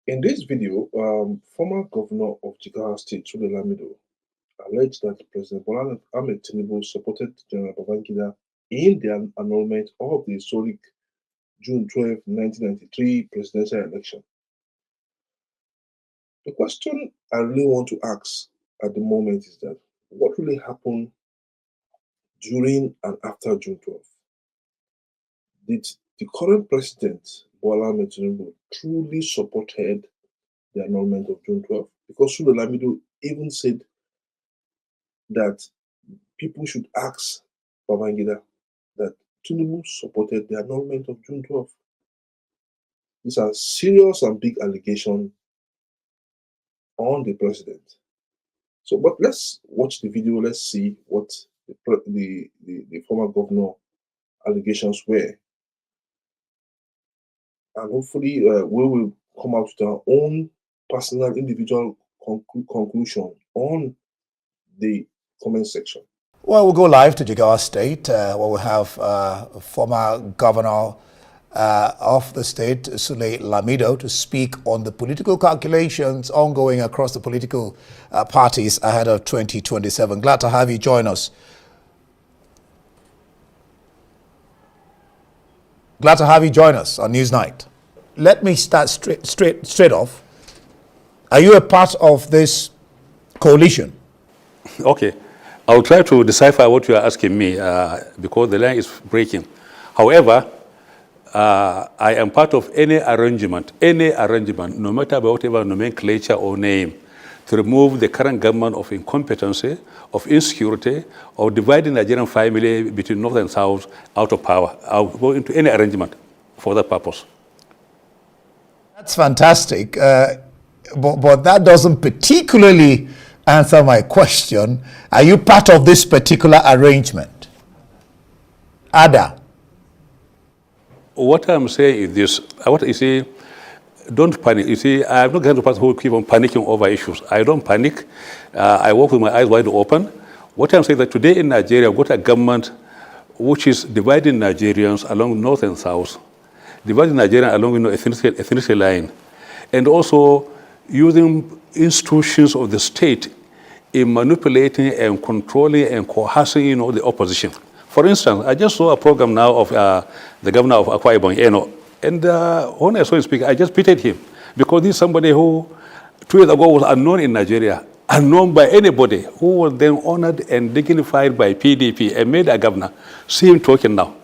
In this video, former governor of Jigawa State, Sule Lamido, alleged that President Bola Tinubu supported General Babangida in the annulment of the historic June 12, 1993 presidential election. The question I really want to ask at the moment is that what really happened during and after June 12th? Did the current president, Bola Tinubu, truly supported the annulment of June 12th? Because Sule Lamido even said that people should ask Babangida that Tinubu supported the annulment of June 12th. These are serious and big allegations on the president. So, but let's watch the video. Let's see what the former governor allegations were, and hopefully we will come out with our own personal, individual conclusion on the comment section. Well, we'll go live to Jigawa State, where we have former governor of the state, Sule Lamido, to speak on the political calculations ongoing across the political parties ahead of 2027. Glad to have you join us. Glad to have you join us on Newsnight. Let me start straight off. Are you a part of this coalition? Okay. I'll try to decipher what you are asking me because the line is breaking. However, I am part of any arrangement, no matter whatever nomenclature or name, to remove the current government of incompetency, of insecurity, of dividing the Nigerian family between North and South out of power. I'll go into any arrangement for that purpose. That's fantastic, but that doesn't particularly answer my question. Are you part of this particular arrangement? Ada? What I'm saying is this. You see, don't panic. You see, I'm not going to person who keep on panicking over issues. I don't panic. I walk with my eyes wide open. What I'm saying is that today in Nigeria, we've got a government which is dividing Nigerians along North and South, dividing Nigerians along ethnicity line, and also using institutions of the state in manipulating and controlling and coercing, the opposition. For instance, I just saw a program now of the governor of Akwa Ibom, and when I saw him speak, I just pitied him because he's somebody who 2 years ago was unknown in Nigeria, unknown by anybody, who was then honored and dignified by PDP and made a governor. See him talking now,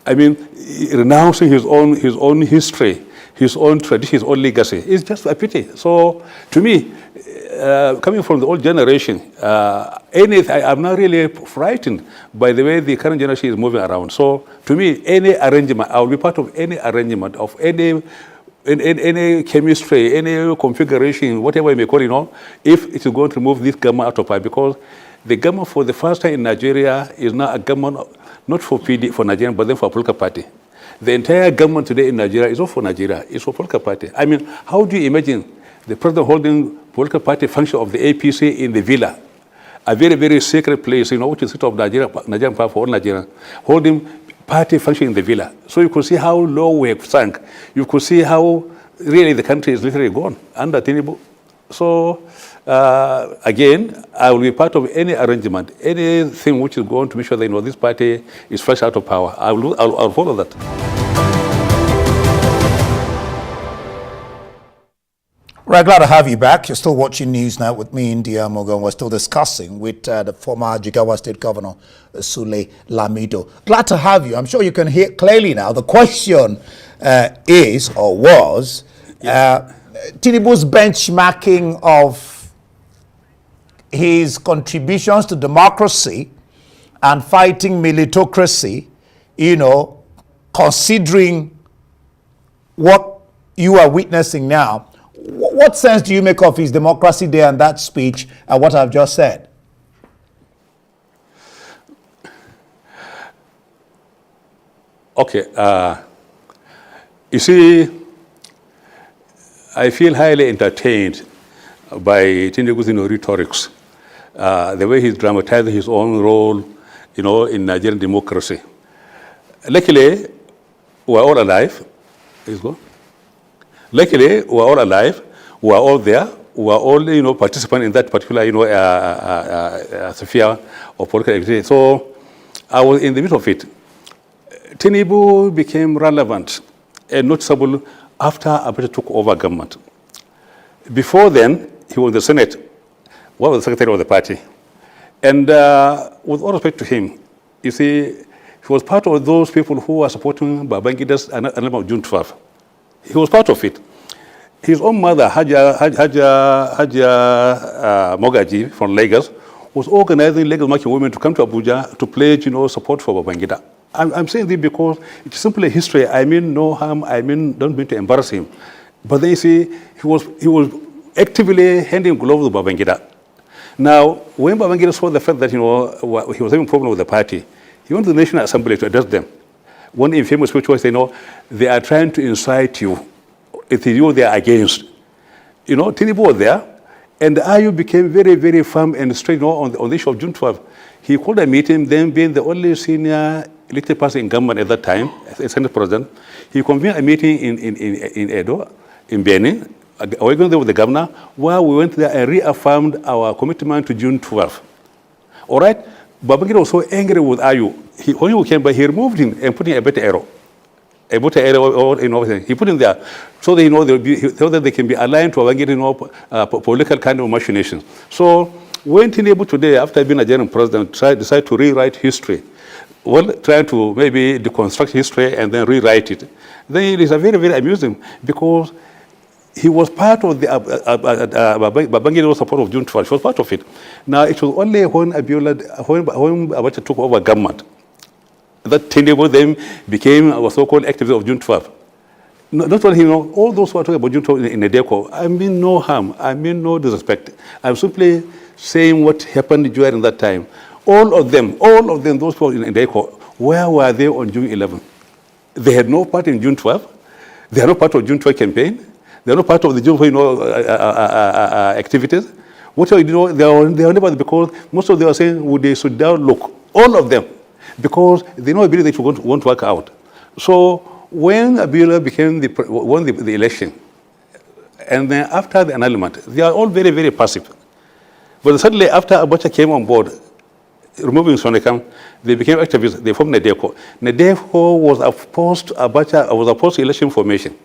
renouncing his own history, his own tradition, his own legacy. It's just a pity. So to me, coming from the old generation, I'm not really frightened by the way the current generation is moving around. So to me, any arrangement, I will be part of any arrangement of any chemistry, any configuration, whatever you may call it, if it is going to remove this government out of power, because the government for the first time in Nigeria is now a government not for Nigeria, but then for a political party. The entire government today in Nigeria is not for Nigeria, it's for political party. I mean, how do you imagine the president holding political party function of the APC in the villa, a very, very sacred place, which is the seat of Nigerian power for all Nigerians, holding party function in the villa. So you could see how low we have sunk. You could see how really the country is literally gone under Tinubu. So again, I will be part of any arrangement, anything which is going to make sure that this party is fresh out of power. I'll follow that. Right, glad to have you back. You're still watching News Now with me, India Mogan. We're still discussing with the former Jigawa State Governor, Sule Lamido. Glad to have you. I'm sure you can hear clearly now. The question is, or was, Tinubu's benchmarking of his contributions to democracy and fighting militocracy, considering what you are witnessing now. What sense do you make of his Democracy Day and that speech and what I've just said? Okay. You see, I feel highly entertained by Tinubu's rhetorics, the way he's dramatizing his own role, in Nigerian democracy. Luckily, we're all alive. He's gone. Luckily, we are all alive. We are all there. We are all, participants in that particular, sphere of political activity. So I was in the middle of it. Tinubu became relevant and noticeable after Abacha took over government. Before then, he was in the Senate, was the secretary of the party. And with all respect to him, you see, he was part of those people who were supporting Babangida's annulment of June 12. He was part of it. His own mother, Haja Mogaji from Lagos, was organizing Lagos market women to come to Abuja to pledge, support for Babangida. I'm saying this because it's simply history. I mean no harm. I mean don't mean to embarrass him. But then you see, he was actively handing gloves to Babangida. Now, when Babangida saw the fact that he was having a problem with the party, he went to the National Assembly to address them. One infamous speech was, they are trying to incite you. It is you they are against. Tinubu was there, and IU became very, very firm and straight on the issue of June 12. He called a meeting, then being the only senior elected person in government at that time, as Senate President. He convened a meeting in Edo, in Benin. We were going there with the governor, where we went there and reaffirmed our commitment to June 12. All right? Babangida was so angry with IU. When he came by, he removed him and put in a better arrow. He put him there so that, so that they can be aligned to Babangida, political kind of machinations. So when Tinubu today, after being a general president, decided to rewrite history, trying to maybe deconstruct history and then rewrite it, then it is very, very amusing because he was part of the Babangida support of June 12. He was part of it. Now, it was only when Abacha took over government that Tinubu then became our so-called activist of June 12. Not only him, all those who are talking about June 12 in Nedeko, I mean no harm, I mean no disrespect. I'm simply saying what happened during that time. All of them, those people in Nedeko, where were they on June 11? They had no part in June 12. They are not part of June 12 campaign. They are not part of the June 12 activities. What they are never, because most of them are saying they should now look, all of them, because they know ability that won't work out. So when Abiola won the election, and then after the annulment, they are all very, very passive. But suddenly, after Abacha came on board, removing Sonekam, they became activists. They formed Nedeko. Nedeko was opposed to Abacha, was opposed to election formation.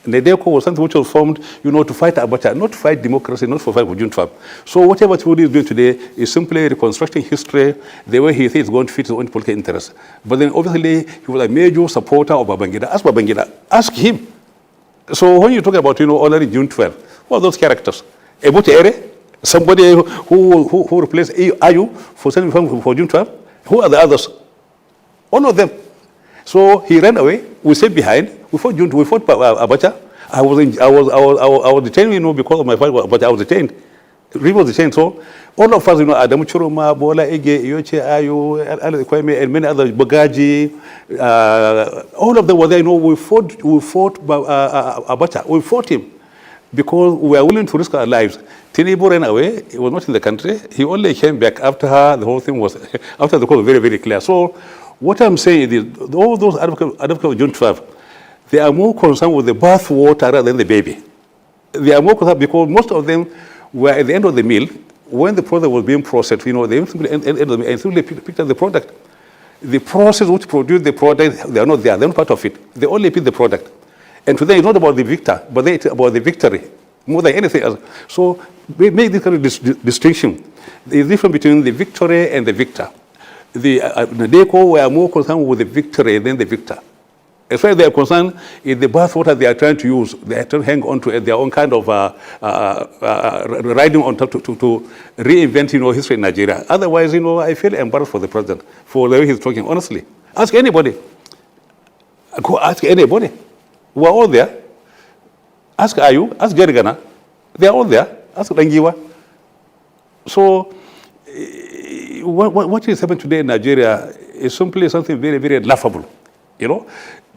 Nedeko was something which was formed, to fight Abacha, not to fight democracy, not to fight for June 12. So whatever Tinubu is doing today is simply reconstructing history the way he thinks it's going to fit his own political interests. But then obviously he was a major supporter of Babangida. Ask Babangida, ask him. So when you talk about, honoring June 12, what are those characters? Ebute Ere, somebody who replaced Ayu for June 12? Who are the others? All of them. So he ran away. We stayed behind. We fought Abacha. I was detained, because of my fight with Abacha. I was detained. Really was detained. So all of us, Adamu Churuma, Bola Ege, Yoche Ayu, Kwame, and many others, Bagaji, all of them were there. We fought Abacha. We fought him because we were willing to risk our lives. Tinubu ran away. He was not in the country. He only came back after the whole thing was, after the call was very, very clear. So what I'm saying is, all those advocates of June 12, they are more concerned with the bath water rather than the baby. They are more concerned because most of them were at the end of the meal. When the product was being processed, they simply picked up the product. The process which produced the product, they are not there. They're not part of it. They only pick the product. And today it's not about the victor, but it's about the victory more than anything else. So we make this kind of distinction. The difference between the victory and the victor. The Nedeko were more concerned with the victory than the victor. As far as they are concerned, in the bathwater they are trying to use, they are trying to hang on to their own kind of riding on top to reinvent, history in Nigeria. Otherwise, I feel embarrassed for the president, for the way he's talking, honestly. Ask anybody. Go ask anybody. We're all there. Ask Ayu, ask Gerigana. They're all there. Ask Rangiwa. So, what is happening today in Nigeria is simply something very, very laughable.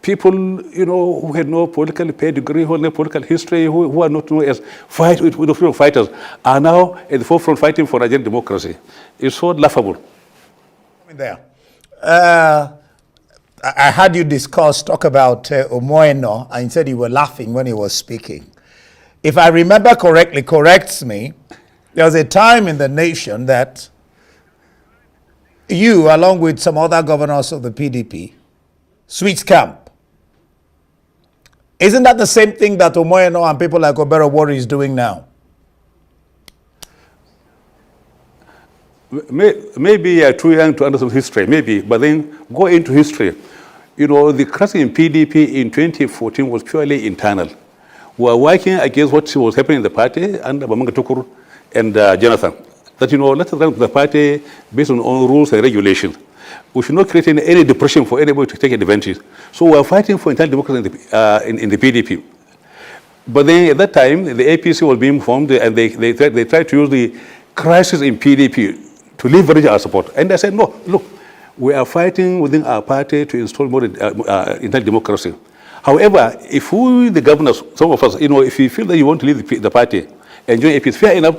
People, who had no political pedigree, who had no political history, who are not known as fighters, are now at the forefront fighting for Nigerian democracy. It's so laughable. There. I had you talk about Omoeno, and you said you were laughing when he was speaking. If I remember correctly, corrects me, there was a time in the nation that you, along with some other governors of the PDP, switched camp. Isn't that the same thing that Omoeno and people like Obero Wari is doing now? Maybe you're too young to understand history, maybe, but then go into history. You know, the crisis in PDP in 2014 was purely internal. We were working against what was happening in the party under Bamanga Tukur and Jonathan. That, you know, let's run the party based on rules and regulations. We should not create any depression for anybody to take advantage. So we are fighting for internal democracy in the PDP. But then at that time, the APC was being formed, and they tried to use the crisis in PDP to leverage our support. And I said, no, look, we are fighting within our party to install more internal democracy. However, if we, the governors, some of us, you know, if you feel that you want to leave the party and join APC, fair enough,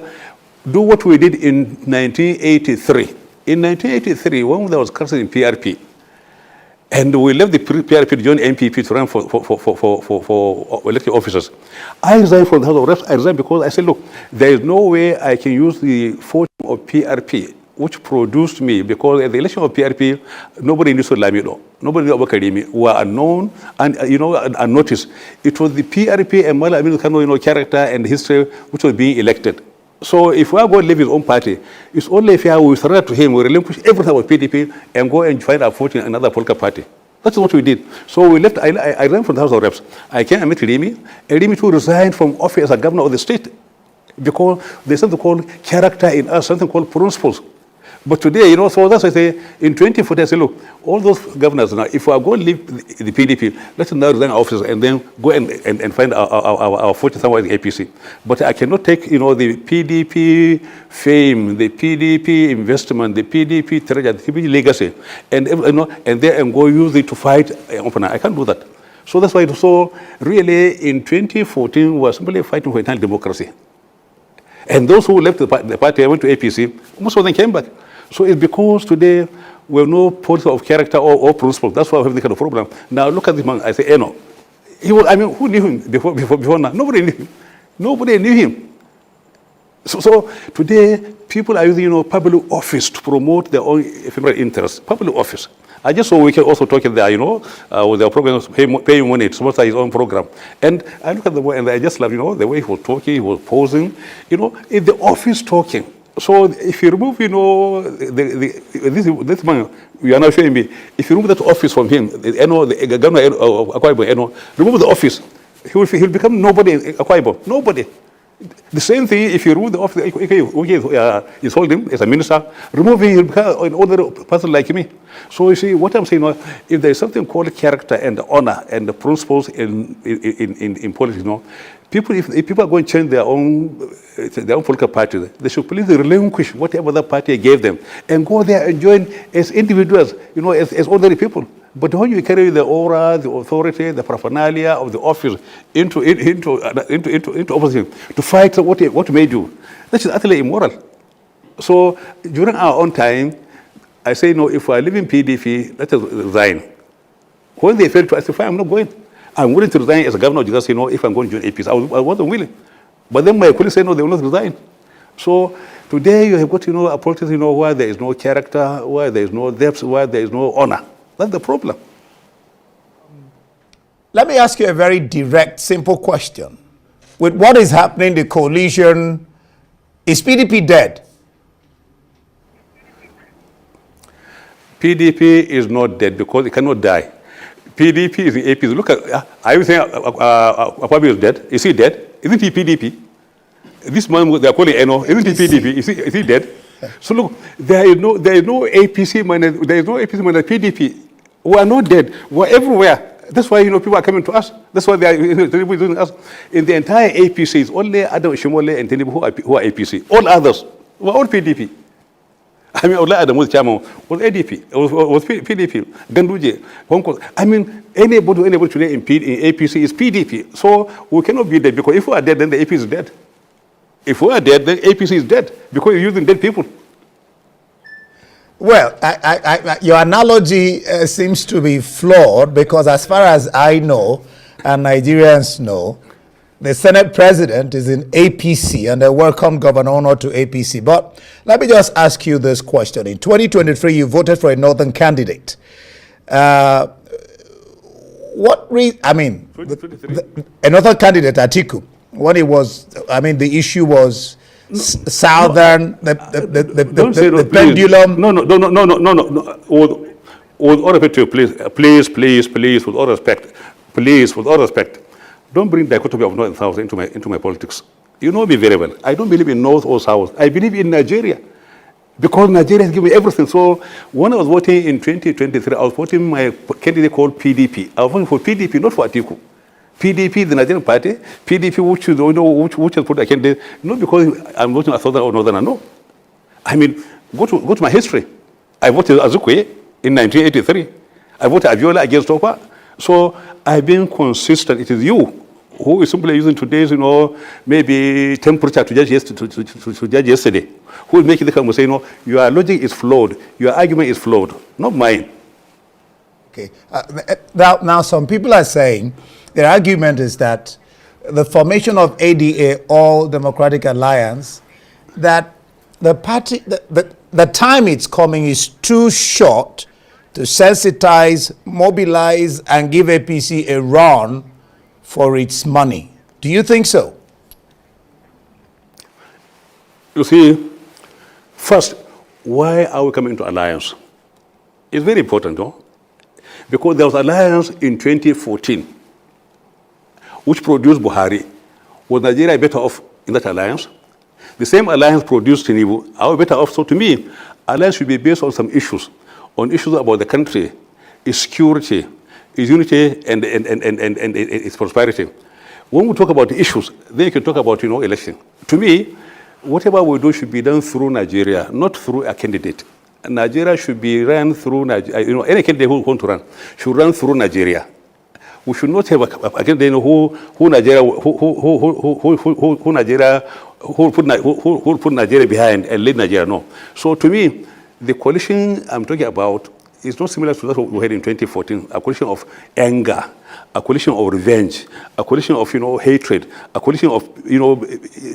do what we did in 1983. In 1983, when there was crisis in PRP, and we left the PRP to join MPP to run for elected officers. I resigned from the House of Reps. I resigned because I said, look, there is no way I can use the fortune of PRP, which produced me, because at the election of PRP, nobody knew Sule Lamido, nobody knew Abakarimi, who were unknown and, you know, unnoticed. It was the PRP and Bola Tinubu, you know, character and history which was being elected. So if we are going to leave his own party, it's only fair we surrender to him, we relinquish everything about PDP and go and find our fortune in another political party. That's what we did. So we left, I ran from the House of Reps. I came and met Rimi, and Rimi too resigned from office as a governor of the state because there's something called character in us, something called principles. But today, you know, so that's why I say, in 2014, I say, look, all those governors now, if we are going to leave the PDP, let's now resign our offices and then go and find our fortune somewhere in the APC. But I cannot take, you know, the PDP fame, the PDP investment, the PDP treasure, the PDP legacy, and, you know, and there and go use it to fight an opponent. I can't do that. So that's why, so really, in 2014, we were simply fighting for internal democracy. And those who left the party and went to APC, most of them came back. So it's because today we have no policy of character or principle. That's why we have this kind of problem. Now look at this man. I say, Eno. He was, I mean, who knew him before now? Nobody knew him. Nobody knew him. So today people are using, you know, public office to promote their own ephemeral interests. Public office. I just saw we can also talk in there, you know, with their programs, paying money to sponsor his own program. And I look at the way, and I just love, you know, the way he was talking, he was posing, you know, in the office talking. So if you remove, you know, this man, you are now showing me, if you remove that office from him, the governor of Akwa Ibom, remove the office, he'll become nobody in Akwa Ibom. Nobody. The same thing, if you remove the office, he's holding as a minister, remove him, he'll become an ordinary person like me. So you see, what I'm saying, if there is something called character and honor and the principles in politics, you know, people, if people are going to change their own political party, they should please relinquish whatever the party gave them and go there and join as individuals, you know, as ordinary people. But when you carry the aura, the authority, the paraphernalia of the office into opposition to fight what made you, that is utterly immoral. So during our own time, I say, no, if we are leaving PDP, let us resign. When they failed to, I say, fine, I'm not going. I'm willing to resign as a governor, just, you know, if I'm going to join APC. I wasn't willing. But then my colleagues say, no, they will not resign. So today you have got, you know, a politics, you know, where there is no character, where there is no depth, where there is no honor. That's the problem. Let me ask you a very direct, simple question. With what is happening, the coalition, is PDP dead? PDP is not dead because it cannot die. PDP is the APC. Look at, are you saying Akwabi is dead? Is he dead? Isn't he PDP? This man they are calling Eno, isn't he PDP? Is he dead? So look, there is no APC minus, there is no APC minus PDP. We are not dead. We are everywhere. That's why, you know, people are coming to us. That's why they are doing us. In the entire APC, it's only Adam Shimole and Tinubu who are APC. All others were all PDP. I mean, Adam was chairman, was ADP, was PDP, Ganduje, Hong Kong. I mean, anybody today in APC is PDP. So we cannot be dead, because if we are dead, then the APC is dead. If we are dead, then APC is dead, because you're using dead people. Well, your analogy seems to be flawed because as far as I know, and Nigerians know, the Senate president is in APC and they welcome Governor Ono to APC. But let me just ask you this question. In 2023, you voted for a northern candidate. Another candidate, Atiku, when it was, the issue was southern, the pendulum. No. With all respect to you, please, with all respect, don't bring dichotomy of North and South into my politics. You know me very well. I don't believe in North or South. I believe in Nigeria. Because Nigeria has given me everything. So when I was voting in 2023, I was voting my candidate called PDP. I was voting for PDP, not for Atiku. PDP, the Nigerian party, PDP, which has put a candidate, not because I'm voting a Southern or Northern, no. Go to my history. I voted Azukwe in 1983. I voted Abiola against Topa. So I've been consistent. It is you who is simply using today's, maybe temperature to judge yesterday, who is making the comment say, your logic is flawed, your argument is flawed, not mine. Okay. Now, some people are saying their argument is that the formation of ADA, All Democratic Alliance, that the party, the time it's coming is too short to sensitize, mobilize, and give APC a run for its money. Do you think so? You see, first, why are we coming into alliance? It's very important, no? Because there was alliance in 2014, which produced Buhari. Was Nigeria better off in that alliance? The same alliance produced Tinubu. Are we better off? So to me, alliance should be based on some issues, about the country, its security, its unity, and its prosperity. When we talk about the issues, then you can talk about, election. To me, whatever we do should be done through Nigeria, not through a candidate. Nigeria should be run through Nigeria. Any candidate who wants to run should run through Nigeria. We should not have a candidate who put Nigeria behind and lead Nigeria. No. So to me, the coalition I'm talking about is not similar to that we had in 2014. A coalition of anger, a coalition of revenge, a coalition of hatred, a coalition of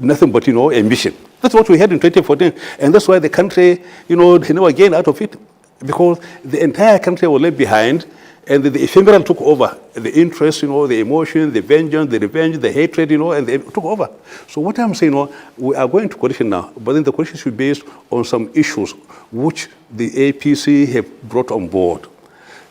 nothing but ambition. That's what we had in 2014, and that's why the country never gained out of it, because the entire country was left behind, and the ephemeral took over. The interest, the emotion, the vengeance, the revenge, the hatred, and they took over. So what I'm saying, we are going to coalition now, but then the coalition should be based on some issues which the APC have brought on board.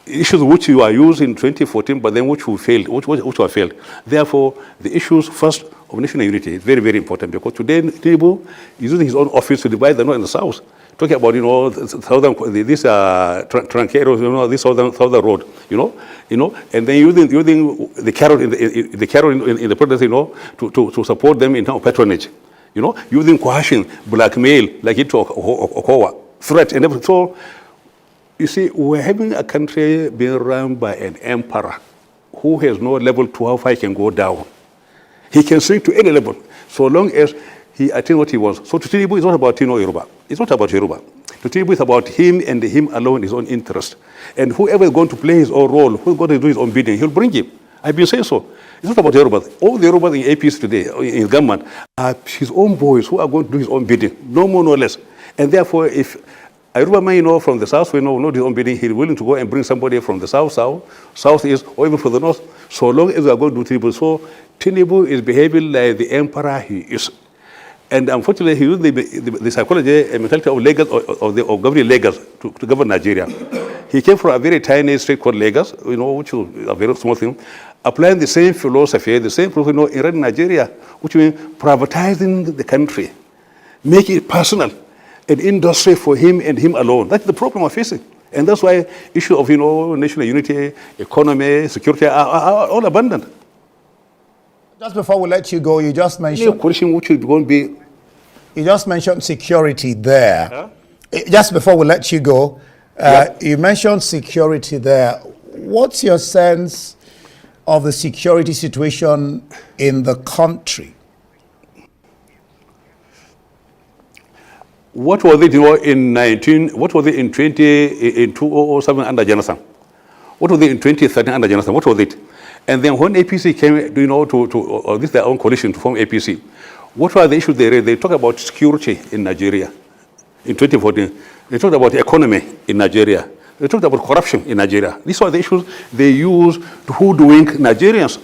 Issues which you are used in 2014, but then which were failed. Therefore, the issues first of national unity is very, very important, because today Tinubu is using his own office to divide the North and the South. Talking about this Tranqueros, this southern road, and then using the carrot in the protest, to support them in terms of patronage, using coercion, blackmail, like it to Okowa, threat, and everything. So you see, we're having a country being run by an emperor who has no level to how far he can go down. He can sink to any level, so long as he attained what he wants. So to Tinubu, it's not about Yoruba. It's not about Yoruba. To Tinubu, it's about him and him alone, his own interest. And whoever is going to play his own role, who's going to do his own bidding, he'll bring him. I've been saying so. It's not about Yoruba. All the Yorubas in APC today, in his government, are his own boys who are going to do his own bidding. No more, no less. And therefore, if a Yoruba man, from the south, not his own bidding, he's willing to go and bring somebody from the southeast, or even from the north, so long as we are going to do Tinubu. So Tinubu is behaving like the emperor he is. And unfortunately, he used the psychology and mentality of Lagos, of governing Lagos to govern Nigeria. He came from a very tiny state called Lagos, which was a very small thing, applying the same philosophy, in running Nigeria, which means privatizing the country, making it personal, an industry for him and him alone. That's the problem we're facing. And that's why issues of, national unity, economy, security are all abundant. Just before we let you go, you just mentioned... You just mentioned security there. Huh? Just before we let you go, you mentioned security there. What's your sense of the security situation in the country? What was it, what was it in 2007 under Jonathan? What was it in 2013 under Jonathan? What was it? And then when APC came, to this their own coalition to form APC, what were the issues they raised? They talked about security in Nigeria in 2014. They talked about the economy in Nigeria. They talked about corruption in Nigeria. These were the issues they used to hoodwink Nigerians,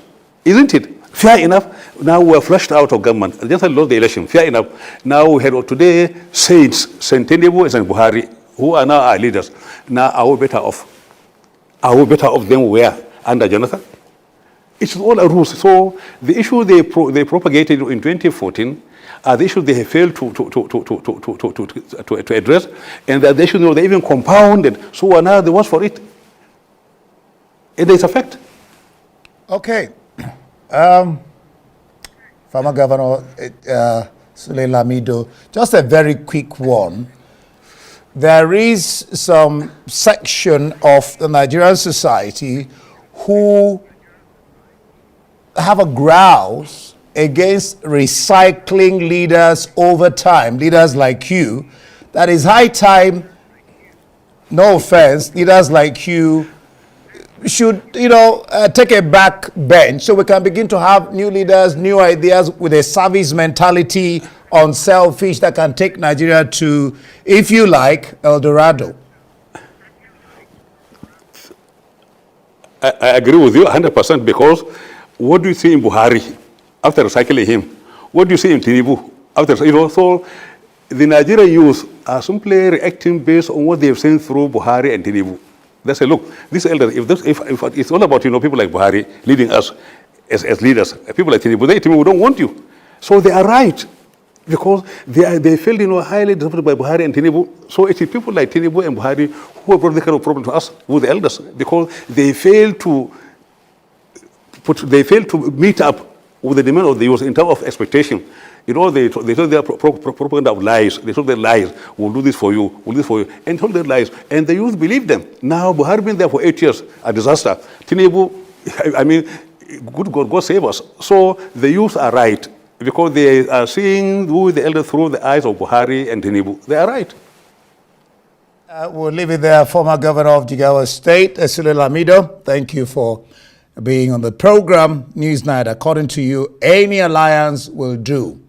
isn't it? Fair enough. Now we're flushed out of government. Just lost the election. Fair enough. Now we had today Saints, Tinubu and Buhari, who are now our leaders. Now are we better off? Are we better off than we were under Jonathan? It's all a ruse. So the issue they propagated in 2014 are the issues they have failed to address, and the issues they even compounded. So now they was for it. And it's a fact. Okay. Former Governor Sule Lamido, just a very quick one. There is some section of the Nigerian society who have a grouse against recycling leaders over time, leaders like you. That is high time, no offense, leaders like you should, take a back bench so we can begin to have new leaders, new ideas with a service mentality, unselfish, that can take Nigeria to, if you like, El Dorado. I agree with you 100% because what do you see in Buhari after recycling him? What do you see in Tinubu after, so the Nigerian youth are simply reacting based on what they've seen through Buhari and Tinubu. They say, look, these elders, if it's all about, people like Buhari leading us as leaders, people like Tinubu don't want you. So they are right because they feel, highly disappointed by Buhari and Tinubu. So it is people like Tinubu and Buhari who have brought this kind of problem to us with the elders because they fail to meet up with the demand of the youth in terms of expectation. They told their propaganda of lies. They told their lies. We'll do this for you. We'll do this for you. And told their lies. And the youth believed them. Now, Buhari been there for 8 years. A disaster. Tinubu, good God save us. So the youth are right because they are seeing who the elders through the eyes of Buhari and Tinubu. They are right. We'll leave it there. Former Governor of Jigawa State, Sule Lamido, thank you for being on the program. Newsnight, according to you, any alliance will do.